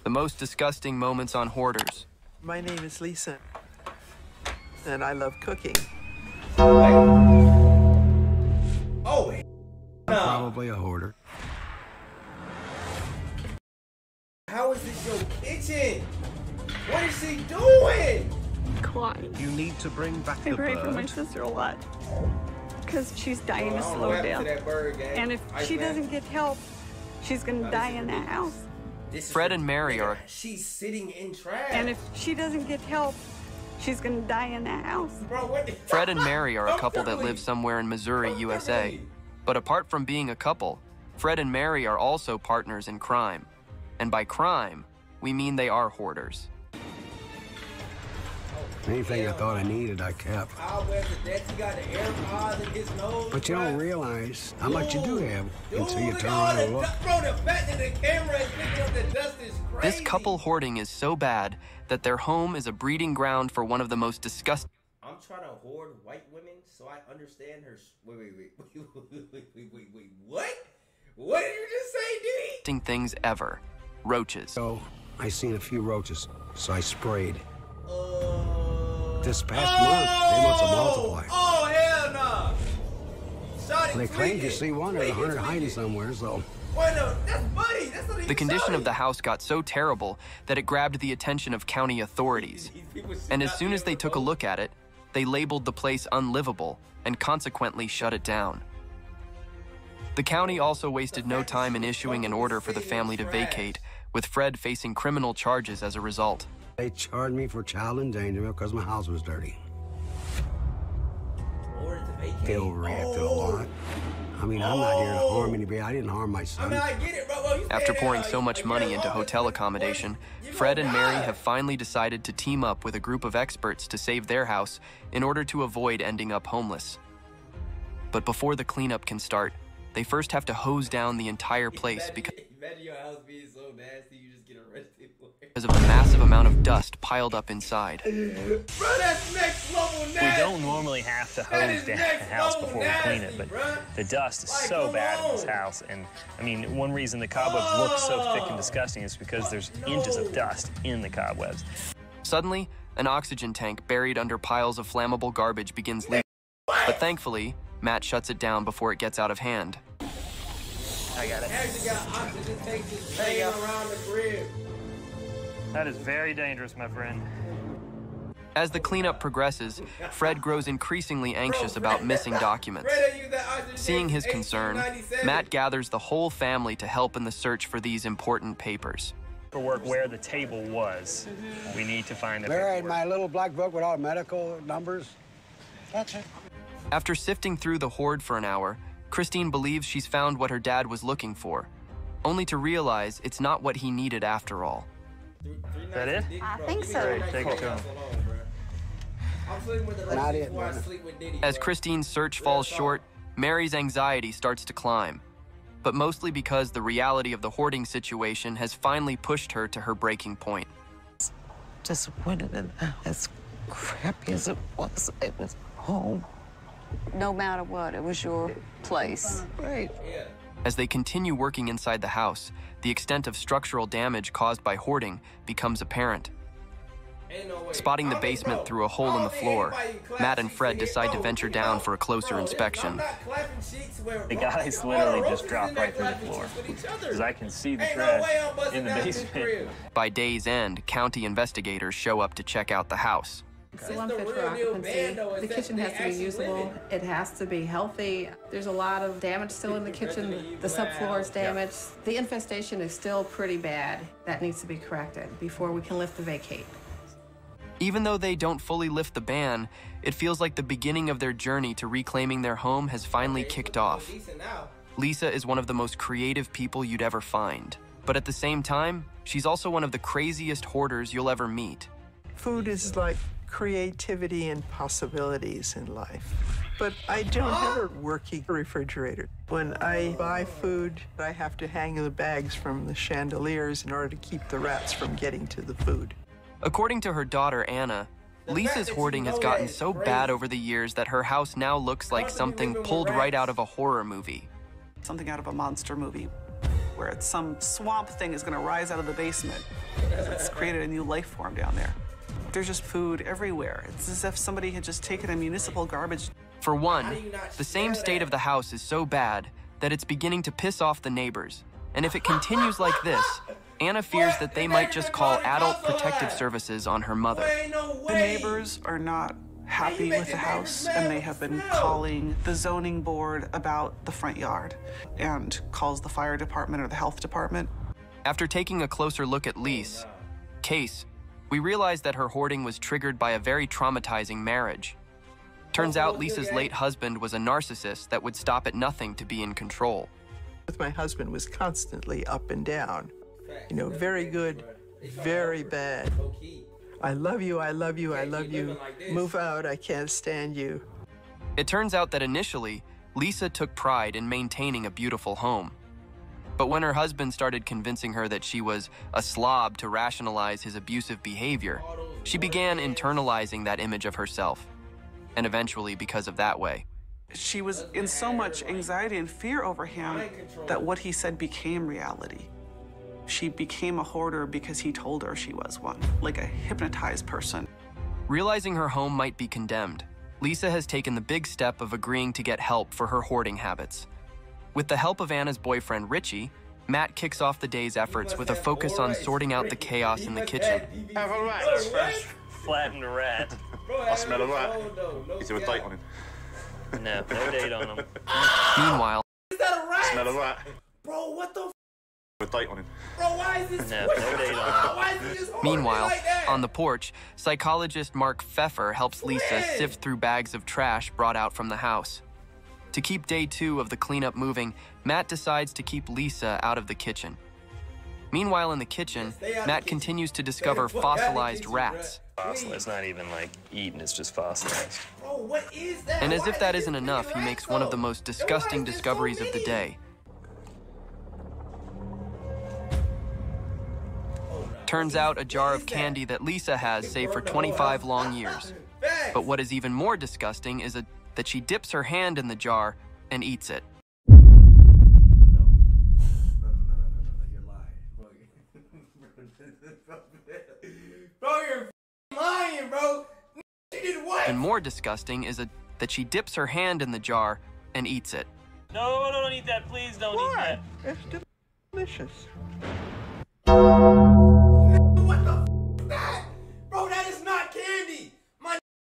The most disgusting moments on Hoarders. My name is Lisa, and I love cooking. Oh, I'm probably a hoarder. how is this your kitchen? What is she doing? Climb. You need to bring back I the pray for my bird. sister a lot because she's dying a I don't know slow what happened to death. that bird, gang. And if she Iceman. doesn't get help, she's gonna die in that house. This is Fred and Mary ridiculous. are- She's sitting in trash. And if she doesn't get help, she's gonna die in that house. Bro, what the Fred and Mary are a couple that live somewhere in Missouri, USA. But apart from being a couple, Fred and Mary are also partners in crime. And by crime, we mean they are hoarders. Anything I thought I needed, I kept. How was it that he got the AirPods in his nose? But you don't realize how much you do have until you look turn at all around the and look. dust. Bro, the fact that the camera is picking up the dust is crazy. This couple hoarding is so bad that their home is a breeding ground for one of the most disgusting I'm trying to hoard white women so I understand her. Wait. What? What did you just say, Diddy? things ever. Roaches. So I seen a few roaches, so I sprayed. This past month, they must have multiplied. Oh, hell no. Shawty They claimed you tweaking. see one, there's 100 hiding tweaking. somewhere, so. Wait, no, that's Buddy. That's not even The condition of Shawty. the house got so terrible that it grabbed the attention of county authorities. And as soon as they took a look at it, they labeled the place unlivable and consequently shut it down. The county also wasted no time in issuing an order for the family to vacate, with Fred facing criminal charges as a result. They charged me for child endangerment because my house was dirty. Order to vacate. They overreacted a lot. I mean, I'm not here to harm anybody. I didn't harm my I son. mean, I get it, bro. You After saying pouring that, so much you money get into along hotel with accommodation, you Fred and Mary die. have finally decided to team up with a group of experts to save their house in order to avoid ending up homeless. But before the cleanup can start, they first have to hose down the entire place because Imagine your house being so nasty, you just get arrested for it. of the massive amount of dust piled up inside. Bro, that's next level nasty. We don't normally have to That hose is down next the house level before we clean it, nasty, but bruh. the dust is Like, so come bad in this on. house. And I mean, one reason the cobwebs look so thick and disgusting is because there's inches of dust in the cobwebs. Suddenly, an oxygen tank buried under piles of flammable garbage begins leaking. But thankfully, Matt shuts it down before it gets out of hand. I got it. Actually got oxygen tanks just hanging around the crib. That is very dangerous, my friend. As the cleanup progresses, Fred grows increasingly anxious about missing documents. Fred used that oxygen tank Seeing his since concern, 1897. Matt gathers the whole family to help in the search for these important papers. Paperwork where the table was. We need to find the There in paperwork. my little black book with all the medical numbers. That's it. After sifting through the hoard for an hour, Christine believes she's found what her dad was looking for, only to realize it's not what he needed after all. Three that nights it? with Diddy, I bro. think Give me so. three nights Take it with to him. Diddy alone, bro. I'm sleeping with the Not ladies it, before I man. sleep with Diddy, As bro. Christine's search falls short, Mary's anxiety starts to climb, but mostly because the reality of the hoarding situation has finally pushed her to her breaking point. Disappointed in as crappy as it was home. No matter what, it was your place. Right. Yeah. As they continue working inside the house, the extent of structural damage caused by hoarding becomes apparent. Ain't no way. Spotting the I mean, basement bro, through a hole in the I don't think floor, anybody clap Matt and cheeks Fred in here, decide to bro. venture down for a closer Bro, inspection. I'm not clapping cheeks where, The bro, guys all literally the just roaches dropped in there right through the clapping floor. cheeks with each other. Because I can see the Ain't no trash way I'm busting in the down this basement. crib. By day's end, county investigators show up to check out the house. It's It's unfit the for real deal occupancy. band, though, The is that kitchen they has to be actually usable. live in it. It has to be healthy. There's a lot of damage still in the kitchen. The subfloor is damaged. The infestation is still pretty bad. That needs to be corrected before we can lift the vacate. Even though they don't fully lift the ban, it feels like the beginning of their journey to reclaiming their home has finally kicked off. Decent now. Lisa is one of the most creative people you'd ever find. But at the same time, she's also one of the craziest hoarders you'll ever meet. Food is like creativity and possibilities in life. But I don't have a working refrigerator. When I buy food, I have to hang the bags from the chandeliers in order to keep the rats from getting to the food. According to her daughter, Anna, Lisa's hoarding has gotten so bad over the years that her house now looks like something pulled right out of a horror movie. Something out of a monster movie. where it's some swamp thing is going to rise out of the basement. It's created a new life form down there. There's just food everywhere. It's as if somebody had just taken a municipal garbage. For one, the same state of the house is so bad that it's beginning to piss off the neighbors. And if it continues like this, Anna fears that they might just call Adult Protective Services on her mother. The neighbors are not happy with the house, and they have been calling the zoning board about the front yard and calls the fire department or the health department. After taking a closer look at Lise, Case, we realized that her hoarding was triggered by a very traumatizing marriage. Turns out Lisa's late husband was a narcissist that would stop at nothing to be in control. My husband was constantly up and down. You know, very good, very bad. I love you, I love you, I love you. Move out, I can't stand you. It turns out that initially, Lisa took pride in maintaining a beautiful home. But when her husband started convincing her that she was a slob to rationalize his abusive behavior, she began internalizing that image of herself. And eventually, because of that way, she was in so much anxiety and fear over him that what he said became reality. She became a hoarder because he told her she was one, like a hypnotized person. Realizing her home might be condemned, Lisa has taken the big step of agreeing to get help for her hoarding habits. With the help of Anna's boyfriend, Richie, Matt kicks off the day's efforts with a focus on sorting out the chaos in the kitchen. Have a rat. Flattened rat. I smell a rat. Is there a date on him? No date on him. Meanwhile, Is that a rat? Smell a rat. Bro, what the f? A date on him. Bro, why is this? No date on him. Why is it just hard Meanwhile, like that? on the porch, psychologist Mark Pfeffer helps Lisa sift through bags of trash brought out from the house. To keep day 2 of the cleanup moving, Matt decides to keep Lisa out of the kitchen. Meanwhile, in the kitchen, Matt continues to discover fossilized rats. Fossil. It's not even like eaten, it's just fossilized. Bro, what is that? And as Why if that is isn't this enough, he freaking makes rat one of so? the most Why disgusting is there so discoveries of the many? day. Turns out a jar of candy that Lisa has saved for 25 long years. But what is even more disgusting is that she dips her hand in the jar and eats it. You're lying. Bro, you're lying, bro. She did what? And more disgusting is that she dips her hand in the jar and eats it. No, don't eat that. Please don't eat that. It's delicious. What the f is that? Bro, that is not candy.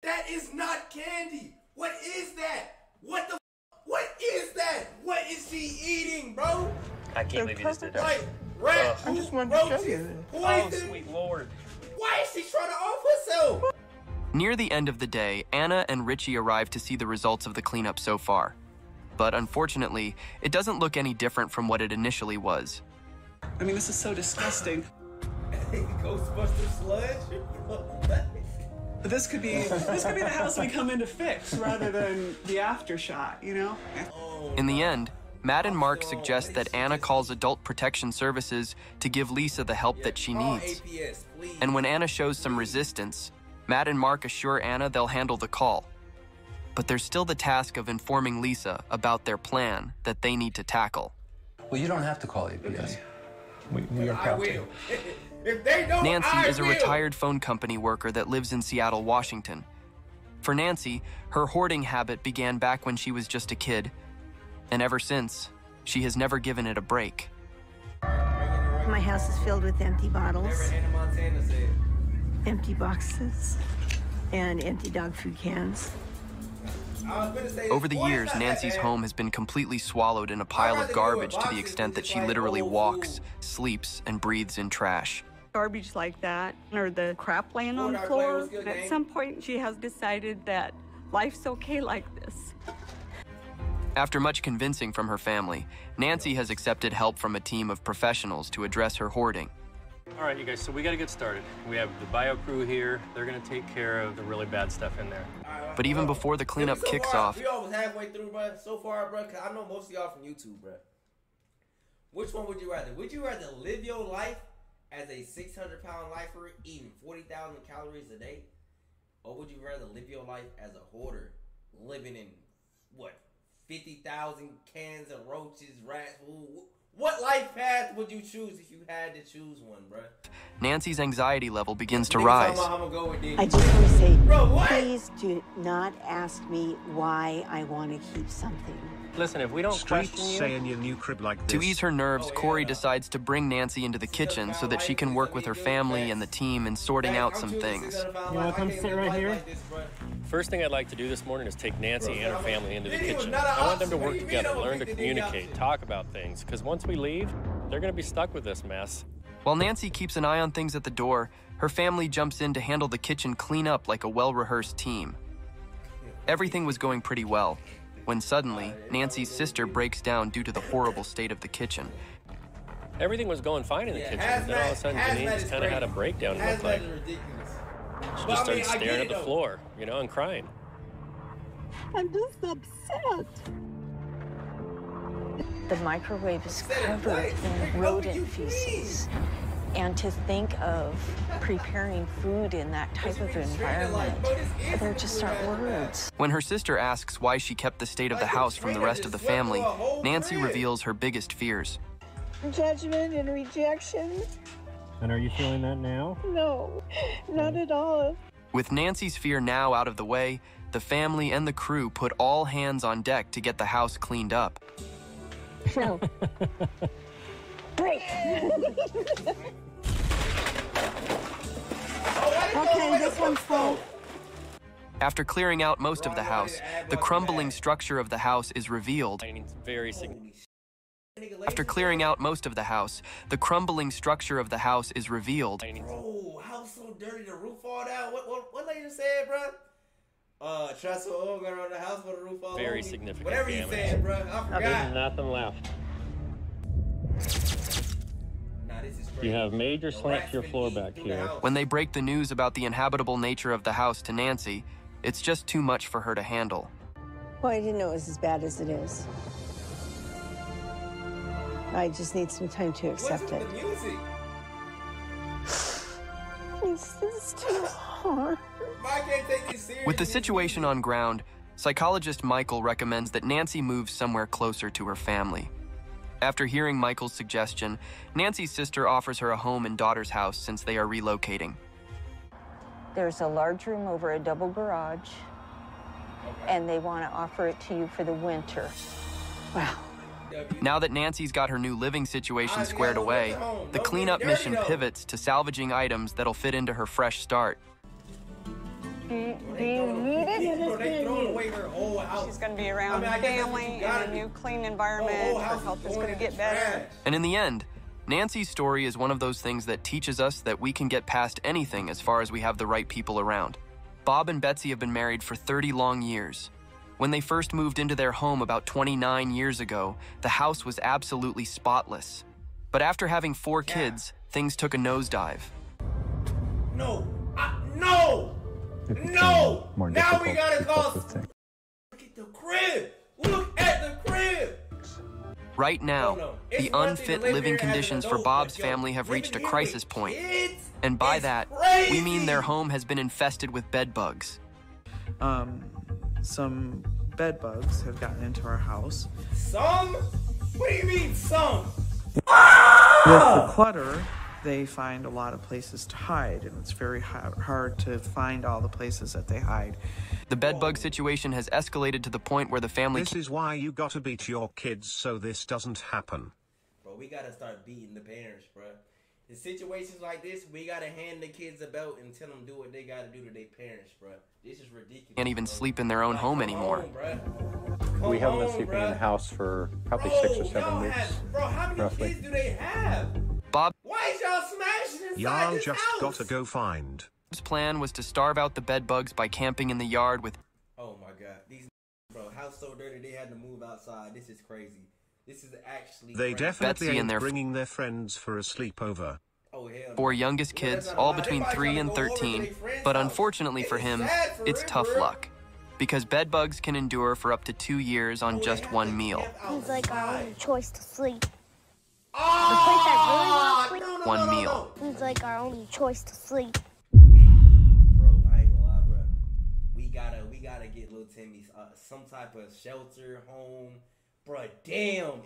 That is not candy. What is that? What the f? What is that? What is she eating, bro? I can't believe you just did that. Like, rat, I just wanted to show you. Oh, poison. sweet Lord. Why is she trying to off herself? Near the end of the day, Anna and Richie arrive to see the results of the cleanup so far. But unfortunately, it doesn't look any different from what it initially was. I mean, this is so disgusting. Ghostbuster sludge? But this could be the house we come in to fix rather than the aftershock, you know? In the end, Matt and Mark suggest that Anna calls Adult Protection Services to give Lisa the help that she needs. And when Anna shows some resistance, Matt and Mark assure Anna they'll handle the call. But there's still the task of informing Lisa about their plan that they need to tackle. Well, you don't have to call APS. We are proud to. If they don't, Nancy is a retired phone company worker that lives in Seattle, Washington. For Nancy, her hoarding habit began back when she was just a kid. And ever since, she has never given it a break. My house is filled with empty bottles, Hannah Montana said. empty boxes, and empty dog food cans. Over the years, Nancy's home has been completely swallowed in a pile of garbage to the extent that she literally walks, sleeps, and breathes in trash. Garbage like that, or the crap laying on the floor. At some point, she has decided that life's okay like this. After much convincing from her family, Nancy has accepted help from a team of professionals to address her hoarding. All right, you guys, so we got to get started. We have the bio crew here. They're going to take care of the really bad stuff in there. But even before the cleanup kicks off, We almost halfway through, bro. So far, bro, because I know most of y'all from YouTube, bro. Which one would you rather? Would you rather live your life as a 600-pound lifer eating 40,000 calories a day? Or would you rather live your life as a hoarder living in, what, 50,000 cans of roaches, rats? What life path would you choose if you had to choose one, bruh? Nancy's anxiety level begins to rise. I just want to say, please do not ask me why I want to keep something. Listen, if we don't question you... Say in your new crib like this. To ease her nerves, Corey decides to bring Nancy into the kitchen so that she can work with her family and the team in sorting out some things. You want to come sit right here? First thing I'd like to do this morning is take Nancy and her family into the kitchen. I want them to work together, learn to communicate, talk about things, because once we leave, they're going to be stuck with this mess. While Nancy keeps an eye on things at the door, her family jumps in to handle the kitchen cleanup like a well-rehearsed team. Everything was going pretty well, when suddenly, Nancy's sister breaks down due to the horrible state of the kitchen. Everything was going fine in the kitchen, then all of a sudden Janine just kind of had a breakdown, it looked like. She just started staring at the floor, you know, and crying. I'm just upset. The microwave is covered in rodent feces. And to think of preparing food in that type of environment, there just aren't words. When her sister asks why she kept the state of the house from the rest of the family, Nancy reveals her biggest fears. Judgment and rejection? And are you feeling that now? No, not at all. With Nancy's fear now out of the way, the family and the crew put all hands on deck to get the house cleaned up. No. Break. Okay, this one's full. After clearing out most of the house, the crumbling structure of the house is revealed. After clearing out most of the house, the crumbling structure of the house is revealed. Bro, house so dirty, the roof fall down. What lady just said, bro? Trestle going around the house with the roof fall down. Very significant Whatever damage. you said, bro. I forgot. There's nothing left. You have major slants to your floor back here. When they break the news about the inhabitable nature of the house to Nancy, it's just too much for her to handle. Well, I didn't know it was as bad as it is. I just need some time to accept it. This is too hard. With the situation on ground, psychologist Michael recommends that Nancy move somewhere closer to her family. After hearing Michael's suggestion, Nancy's sister offers her a home in daughter's house since they are relocating. There's a large room over a double garage, and they want to offer it to you for the winter. Wow. Now that Nancy's got her new living situation squared away, the cleanup mission pivots to salvaging items that'll fit into her fresh start. Do you need it? She's going to be around family in a new clean environment. Her health is going to get better. And in the end, Nancy's story is one of those things that teaches us that we can get past anything as far as we have the right people around. Bob and Betsy have been married for 30 long years. When they first moved into their home about 29 years ago, the house was absolutely spotless. But after having 4 kids, things took a nosedive. No! No! No! Now we gotta call. Look at the crib! Look at the crib! Right now, the unfit living conditions for Bob's family have reached a crisis point. And by that, we mean their home has been infested with bed bugs. Some bed bugs have gotten into our house. Some? What do you mean, some? With the clutter, they find a lot of places to hide, and it's very hard to find all the places that they hide. The bedbug situation has escalated to the point where the family... This is why you gotta beat your kids so this doesn't happen. Bro, we gotta start beating the parents, bro. In situations like this, we gotta hand the kids a belt and tell them do what they gotta do to their parents, bro. This is ridiculous. Can't even sleep in their own home anymore. We haven't been sleeping in the house for probably 6 or 7 weeks. Bro, how many kids do they have? Bob... Why is y'all smashing inside Y'all this just house? gotta go find. Bob's plan was to starve out the bedbugs by camping in the yard with... Oh my god. These... Bro, house so dirty they had to move outside. This is crazy. This is actually They crazy. definitely Betsy ain't and their bringing their friends for a sleepover. Oh, hell no. 4 youngest kids, all between 3 and 13, but unfortunately for him, it's tough luck. Because bedbugs can endure for up to 2 years on just 1 meal. It's like our only choice to sleep. Oh, The place I really want to sleep. 1 meal. It's like our only choice to sleep. Bro, I ain't gonna lie, bro. We gotta get little Timmy some type of shelter, home. bro, damn,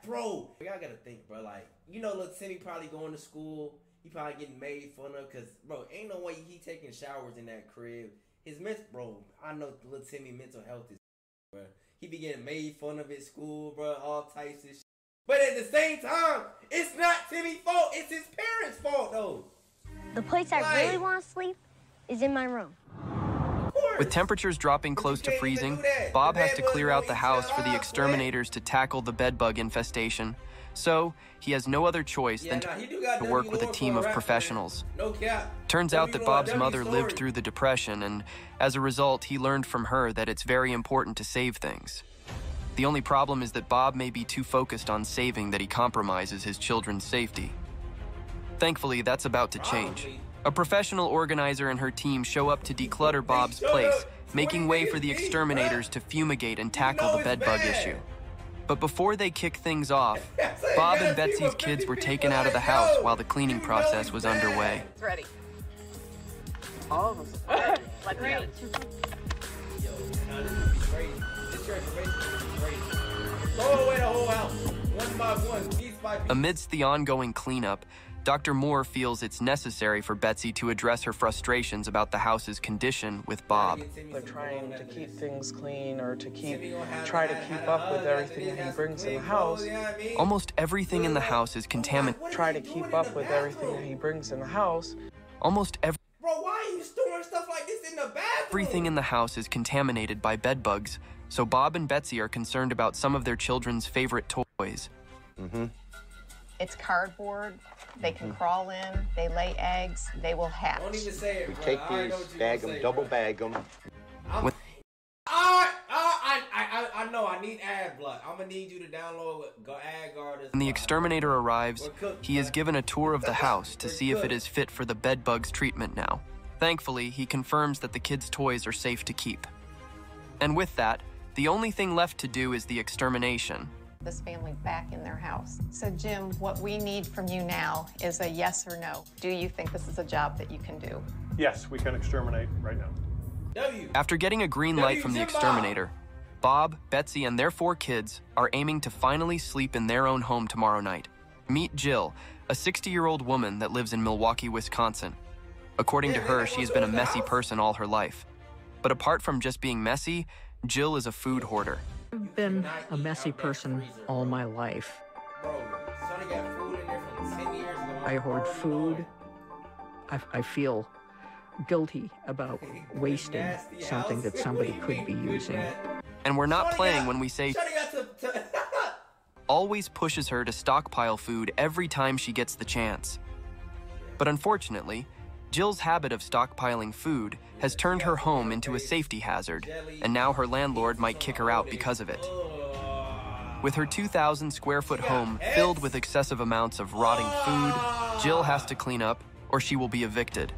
bro. Y'all gotta think, bro, like, you know, little Timmy probably going to school. He probably getting made fun of because, bro, ain't no way he taking showers in that crib. His bro, I know little Timmy mental health is, bro. He be getting made fun of at school, bro, all types of shit. But at the same time, it's not Timmy's fault. It's his parents' fault, though. The place I really want to sleep is in my room. With temperatures dropping close to freezing, Bob has to clear out the house for the exterminators to tackle the bedbug infestation. So, he has no other choice than to work with a team of professionals. Turns out that Bob's mother lived through the Depression, and as a result, he learned from her that it's very important to save things. The only problem is that Bob may be too focused on saving that he compromises his children's safety. Thankfully, that's about to change. A professional organizer and her team show up to declutter Bob's place, making way for the exterminators to fumigate and tackle the bedbug issue. But before they kick things off, Bob and Betsy's kids were taken out of the house while the cleaning process was underway. It's ready. All of us. Let me go. Throw away the whole house, one by one, piece by piece. Amidst the ongoing cleanup, Dr. Moore feels it's necessary for Betsy to address her frustrations about the house's condition with Bob. They're trying to keep things clean or to try to keep up with everything that he brings in the house. Almost everything in the house is contaminated. Try to keep up with everything that he brings in the house. Almost Bro, why are you storing stuff like this in the bathroom? everything in the house is contaminated by bedbugs, so Bob and Betsy are concerned about some of their children's favorite toys. It's cardboard. They can crawl in. They lay eggs. They will hatch. Don't even say it, We bro. take I know these, what you bag gonna them, say, double bro. bag them. I know. I need ad block. I'm gonna need you to download ad guarders. When the exterminator arrives, he is given a tour of the house to see if it is fit for the bedbugs treatment now. Thankfully, he confirms that the kids' toys are safe to keep. And with that, the only thing left to do is the extermination. This family back in their house. So, Jim, what we need from you now is a yes or no. Do you think this is a job that you can do? Yes, we can exterminate right now. After getting a green light from the exterminator, Bob, Betsy, and their 4 kids are aiming to finally sleep in their own home tomorrow night. Meet Jill, a 60-year-old woman that lives in Milwaukee, Wisconsin. According to her, she has been a messy person all her life. But apart from just being messy, Jill is a food hoarder. I've been a messy person all my life. I hoard food. I feel guilty about wasting something that somebody could be using. And we're not playing when we say always pushes her to stockpile food every time she gets the chance. But unfortunately, Jill's habit of stockpiling food has turned her home into a safety hazard, and now her landlord might kick her out because of it. With her 2,000 square foot home filled with excessive amounts of rotting food, Jill has to clean up or she will be evicted.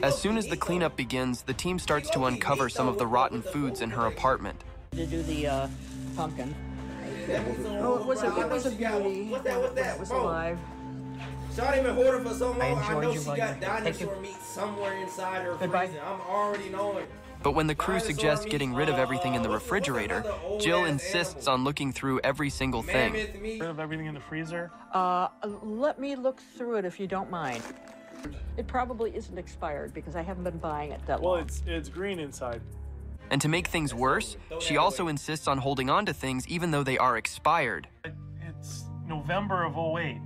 As soon as the cleanup begins, the team starts to uncover some of the rotten foods in her apartment. To do the pumpkin. Oh, it was a beauty. What's that? It was alive. Shawty been hoarding for so long. I know enjoyed she you, got buddy. dinosaur meat somewhere inside her Goodbye. freezer. I'm already knowing. But when the crew suggests getting rid of everything in the refrigerator, Jill insists on looking through every single thing. Rid of everything in the freezer? Let me look through it if you don't mind. It probably isn't expired because I haven't been buying it that long. Well, it's green inside. And to make things worse, she also insists on holding on to things even though they are expired. It's November of 08.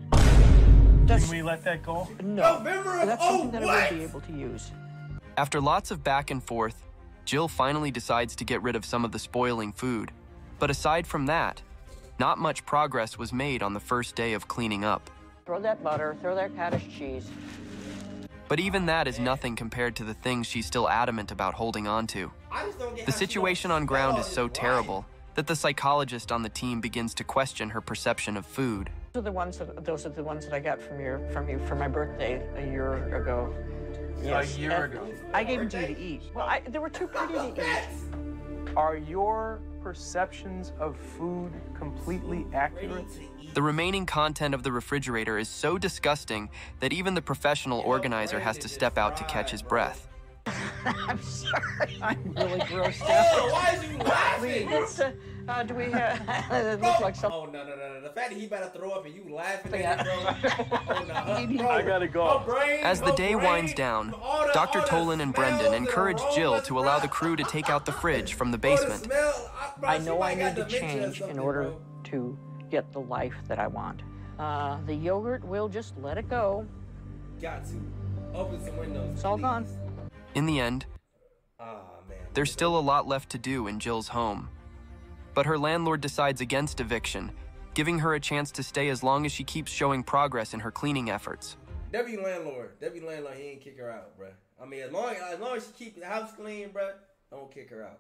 Can we let that go? No, November of that's something that I what? will be able to use. After lots of back and forth, Jill finally decides to get rid of some of the spoiling food. But aside from that, not much progress was made on the first day of cleaning up. Throw that butter, throw that cottage cheese. But even that is nothing compared to the things she's still adamant about holding on to. The situation on ground is so terrible that the psychologist on the team begins to question her perception of food. Those are the ones that I got from you for my birthday a year ago. Yes. A year ago. I gave them to you to eat. Well, they were too pretty to eat. Are your perceptions of food completely accurate? The remaining content of the refrigerator is so disgusting that even the professional organizer has to step out to catch his breath. I'm sorry. I'm really grossed out. Oh, why is you laughing? Do we have? It looks like something. Oh no. The fact that he about to throw up and you laughing at it, bro. Oh no. Bro. I gotta go. As the day winds down, Dr. Tolan and Brendan encourage Jill to allow the crew to take out the fridge from the basement. I know I need to change in order to get the life that I want. The yogurt, we'll just let it go. Got to. Open some windows. It's all gone. In the end, there's still a lot left to do in Jill's home. But her landlord decides against eviction, giving her a chance to stay as long as she keeps showing progress in her cleaning efforts. Deputy landlord, he ain't kick her out, bruh. I mean, as long as she keep the house clean, bruh, don't kick her out.